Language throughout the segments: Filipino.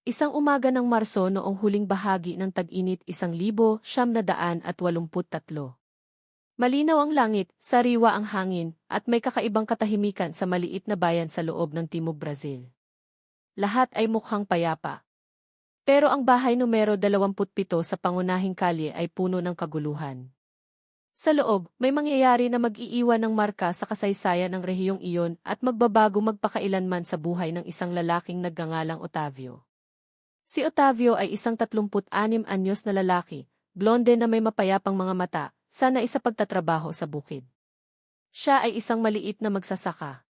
Isang umaga ng Marso noong huling bahagi ng tag-init 1983. Malinaw ang langit, sariwa ang hangin, at may kakaibang katahimikan sa maliit na bayan sa loob ng Timog Brazil. Lahat ay mukhang payapa. Pero ang bahay numero 27 sa pangunahing kalye ay puno ng kaguluhan. Sa loob, may mangyayari na mag-iiwan ng marka sa kasaysayan ng rehiyong iyon at magbabago magpakailanman sa buhay ng isang lalaking nagngangalang Otavio. Si Otavio ay isang 36 anyos na lalaki, blonde na may mapayapang mga mata, sana isa pagtatrabaho sa bukid. Siya ay isang maliit na magsasaka.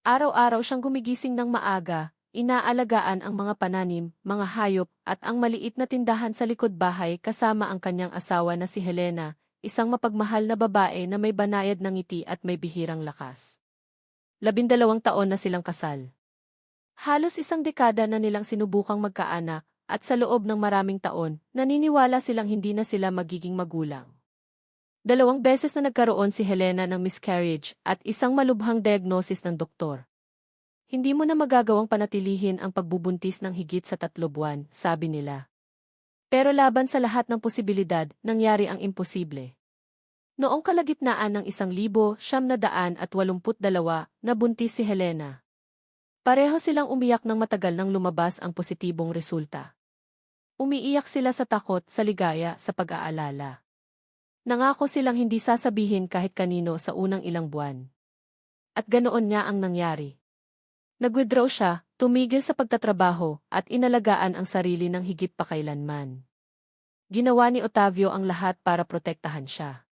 Araw-araw siyang gumigising ng maaga, inaalagaan ang mga pananim, mga hayop, at ang maliit na tindahan sa likod bahay kasama ang kanyang asawa na si Helena, isang mapagmahal na babae na may banayad ng ngiti at may bihirang lakas. 12 taon na silang kasal. Halos isang dekada na nilang sinubukang magkaanak, at sa loob ng maraming taon, naniniwala silang hindi na sila magiging magulang. 2 beses na nagkaroon si Helena ng miscarriage at isang malubhang diagnosis ng doktor. Hindi mo na magagawang panatilihin ang pagbubuntis ng higit sa 3 buwan, sabi nila. Pero laban sa lahat ng posibilidad, nangyari ang imposible. Noong kalagitnaan ng 1982, nabuntis si Helena. Pareho silang umiyak ng matagal nang lumabas ang positibong resulta. Umiiyak sila sa takot, sa ligaya, sa pag-aalala. Nangako silang hindi sasabihin kahit kanino sa unang ilang buwan. At ganoon nga ang nangyari. Nag-withdraw siya, tumigil sa pagtatrabaho, at inalagaan ang sarili ng higit pa kailanman. Ginawa ni Otavio ang lahat para protektahan siya.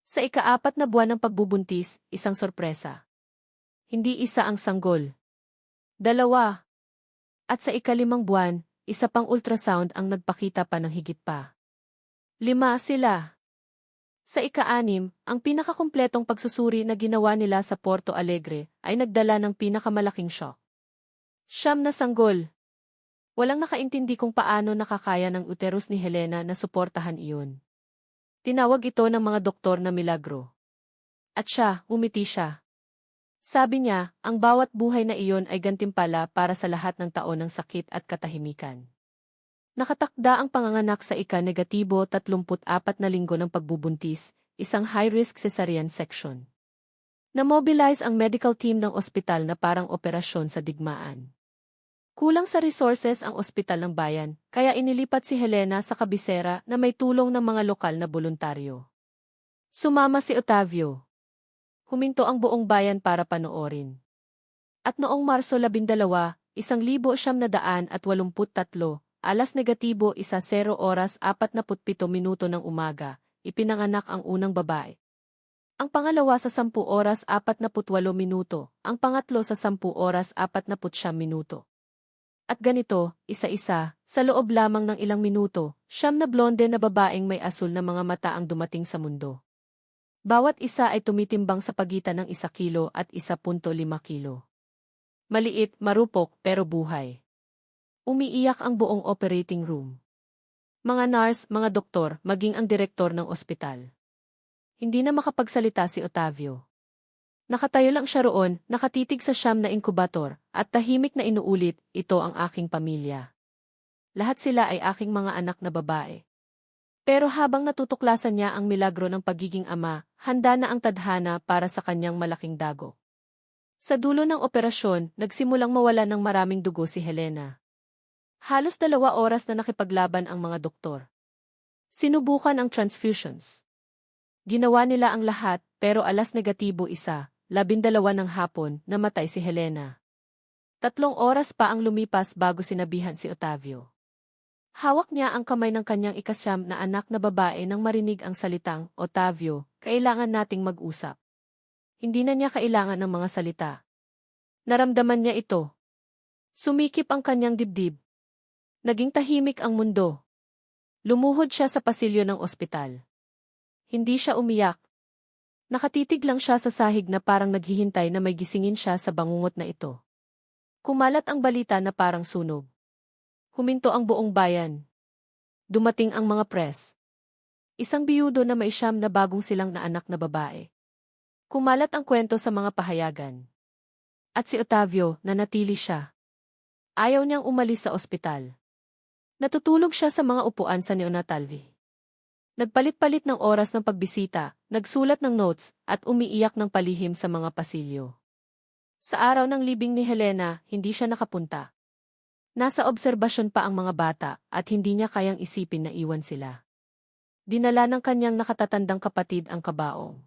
Sa ika-4 na buwan ng pagbubuntis, isang sorpresa. Hindi isa ang sanggol. 2. At sa ika-5 buwan, isa pang ultrasound ang nagpakita pa ng higit pa. 5 sila. Sa ika-6, ang pinakakumpletong pagsusuri na ginawa nila sa Porto Alegre ay nagdala ng pinakamalaking shock. 9 na sanggol. Walang nakaintindi kung paano nakakaya ng uterus ni Helena na suportahan iyon. Tinawag ito ng mga doktor na milagro. At siya, umiti siya. Sabi niya, ang bawat buhay na iyon ay gantimpala para sa lahat ng taon ng sakit at katahimikan. Nakatakda ang panganganak sa ika-34 na linggo ng pagbubuntis, isang high-risk cesarean section. Na-mobilize ang medical team ng ospital na parang operasyon sa digmaan. Kulang sa resources ang ospital ng bayan, kaya inilipat si Helena sa kabisera na may tulong ng mga lokal na voluntaryo. Sumama si Otavio. Huminto ang buong bayan para panoorin. At noong Marso 12, 1983, -0:47 ng umaga, ipinanganak ang unang babae. Ang pangalawa sa 10:48, ang pangatlo sa 10:49. At ganito, isa-isa, sa loob lamang ng ilang minuto, 9 na blonde na babaeng may asul na mga mata ang dumating sa mundo. Bawat isa ay tumitimbang sa pagitan ng 1 kilo at 1.5 kilo. Maliit, marupok, pero buhay. Umiiyak ang buong operating room. Mga nurse, mga doktor, maging ang direktor ng ospital. Hindi na makapagsalita si Otavio. Nakatayo lang siya roon, nakatitig sa 9 na inkubator, at tahimik na inuulit, ito ang aking pamilya. Lahat sila ay aking mga anak na babae. Pero habang natutuklasan niya ang milagro ng pagiging ama, handa na ang tadhana para sa kanyang malaking dago. Sa dulo ng operasyon, nagsimulang mawala ng maraming dugo si Helena. Halos 2 oras na nakipaglaban ang mga doktor. Sinubukan ang transfusions. Ginawa nila ang lahat, pero -1, 12 ng hapon, namatay si Helena. 3 oras pa ang lumipas bago sinabihan si Otavio. Hawak niya ang kamay ng kanyang ika-9 na anak na babae nang marinig ang salitang, "Otavio, kailangan nating mag-usap." Hindi na niya kailangan ng mga salita. Naramdaman niya ito. Sumikip ang kanyang dibdib. Naging tahimik ang mundo. Lumuhod siya sa pasilyo ng ospital. Hindi siya umiyak. Nakatitig lang siya sa sahig na parang naghihintay na may gisingin siya sa bangungot na ito. Kumalat ang balita na parang sunog. Huminto ang buong bayan. Dumating ang mga press. Isang biyudo na may 9 na bagong silang na anak na babae. Kumalat ang kwento sa mga pahayagan. At si Otavio, nanatili siya. Ayaw niyang umalis sa ospital. Natutulog siya sa mga upuan sa neonatal ward. Nagpalit-palit ng oras ng pagbisita, nagsulat ng notes, at umiiyak ng palihim sa mga pasilyo. Sa araw ng libing ni Helena, hindi siya nakapunta. Nasa obserbasyon pa ang mga bata, at hindi niya kayang isipin na iwan sila. Dinala ng kanyang nakatatandang kapatid ang kabaong.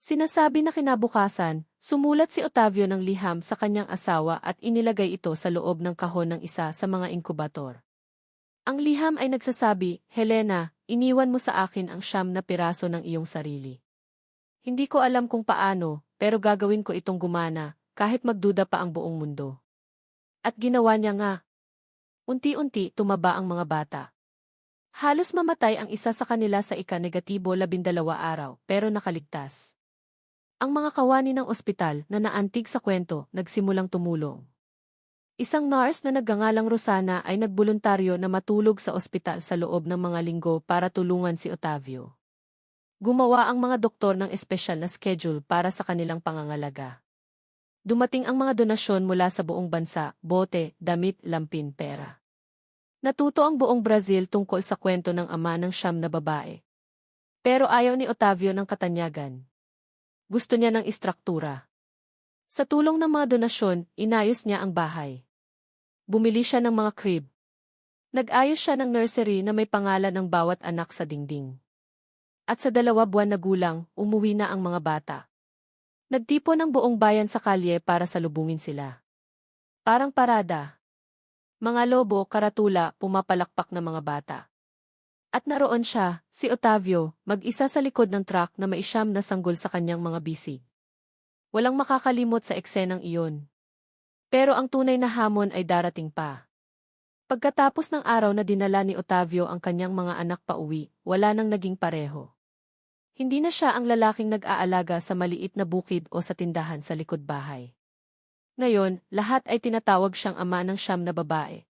Sinasabi na kinabukasan, sumulat si Otavio ng liham sa kanyang asawa at inilagay ito sa loob ng kahon ng isa sa mga inkubator. Ang liham ay nagsasabi, Helena, iniwan mo sa akin ang 9 na piraso ng iyong sarili. Hindi ko alam kung paano, pero gagawin ko itong gumana, kahit magduda pa ang buong mundo. At ginawa niya nga. Unti-unti tumaba ang mga bata. Halos mamatay ang isa sa kanila sa ika-12 araw, pero nakaligtas. Ang mga kawani ng ospital na naantig sa kwento nagsimulang tumulong. Isang nurse na nagngangalang Rosana ay nagboluntaryo na matulog sa ospital sa loob ng mga linggo para tulungan si Otavio. Gumawa ang mga doktor ng espesyal na schedule para sa kanilang pangangalaga. Dumating ang mga donasyon mula sa buong bansa, bote, damit, lampin, pera. Natuto ang buong Brazil tungkol sa kwento ng ama ng 9 na babae. Pero ayaw ni Otavio ng katanyagan. Gusto niya ng istruktura. Sa tulong ng mga donasyon, inayos niya ang bahay. Bumili siya ng mga crib. Nag-ayos siya ng nursery na may pangalan ng bawat anak sa dingding. At sa 2 buwan na gulang, umuwi na ang mga bata. Nagtipon ng buong bayan sa kalye para salubungin sila. Parang parada. Mga lobo, karatula, pumapalakpak na mga bata. At naroon siya, si Otavio, mag-isa sa likod ng truck na may 9 na sanggol sa kanyang mga bisig. Walang makakalimot sa eksenang iyon. Pero ang tunay na hamon ay darating pa. Pagkatapos ng araw na dinala ni Otavio ang kanyang mga anak pauwi, wala nang naging pareho. Hindi na siya ang lalaking nag-aalaga sa maliit na bukid o sa tindahan sa likod bahay. Ngayon, lahat ay tinatawag siyang ama ng 9 na babae.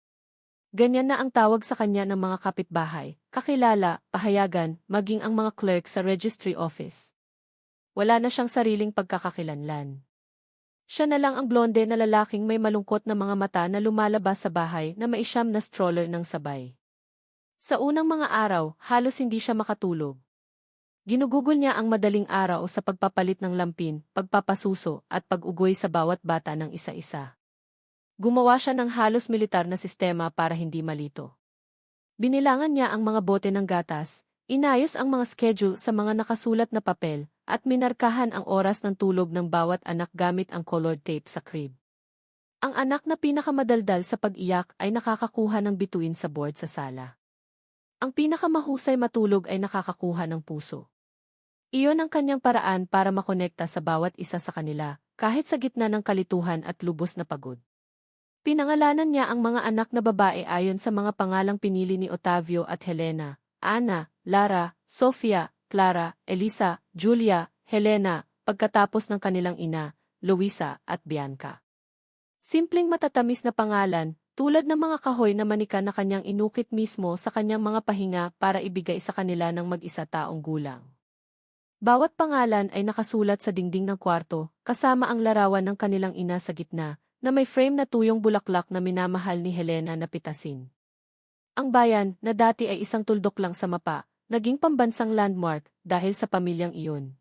Ganyan na ang tawag sa kanya ng mga kapitbahay, kakilala, pahayagan, maging ang mga clerk sa registry office. Wala na siyang sariling pagkakakilanlan. Siya na lang ang blonde na lalaking may malungkot na mga mata na lumalabas sa bahay na may 9 na stroller ng sabay. Sa unang mga araw, halos hindi siya makatulog. Ginugugol niya ang madaling araw sa pagpapalit ng lampin, pagpapasuso, at pag-ugoy sa bawat bata ng isa-isa. Gumawa siya ng halos militar na sistema para hindi malito. Binilangan niya ang mga bote ng gatas, inayos ang mga schedule sa mga nakasulat na papel, at minarkahan ang oras ng tulog ng bawat anak gamit ang colored tape sa crib. Ang anak na pinakamadaldal sa pag-iyak ay nakakakuha ng bituin sa board sa sala. Ang pinakamahusay matulog ay nakakakuha ng puso. Iyon ang kanyang paraan para makonekta sa bawat isa sa kanila, kahit sa gitna ng kalituhan at lubos na pagod. Pinangalanan niya ang mga anak na babae ayon sa mga pangalang pinili ni Otavio at Helena, Ana, Lara, Sofia, Clara, Elisa, Julia, Helena, pagkatapos ng kanilang ina, Luisa at Bianca. Simpleng matatamis na pangalan, tulad ng mga kahoy na manika na kanyang inukit mismo sa kanyang mga pahinga para ibigay sa kanila ng mag-isa taong gulang. Bawat pangalan ay nakasulat sa dingding ng kwarto, kasama ang larawan ng kanilang ina sa gitna, na may frame na tuyong bulaklak na minamahal ni Helena na pitasin. Ang bayan, na dati ay isang tuldok lang sa mapa, naging pambansang landmark dahil sa pamilyang iyon.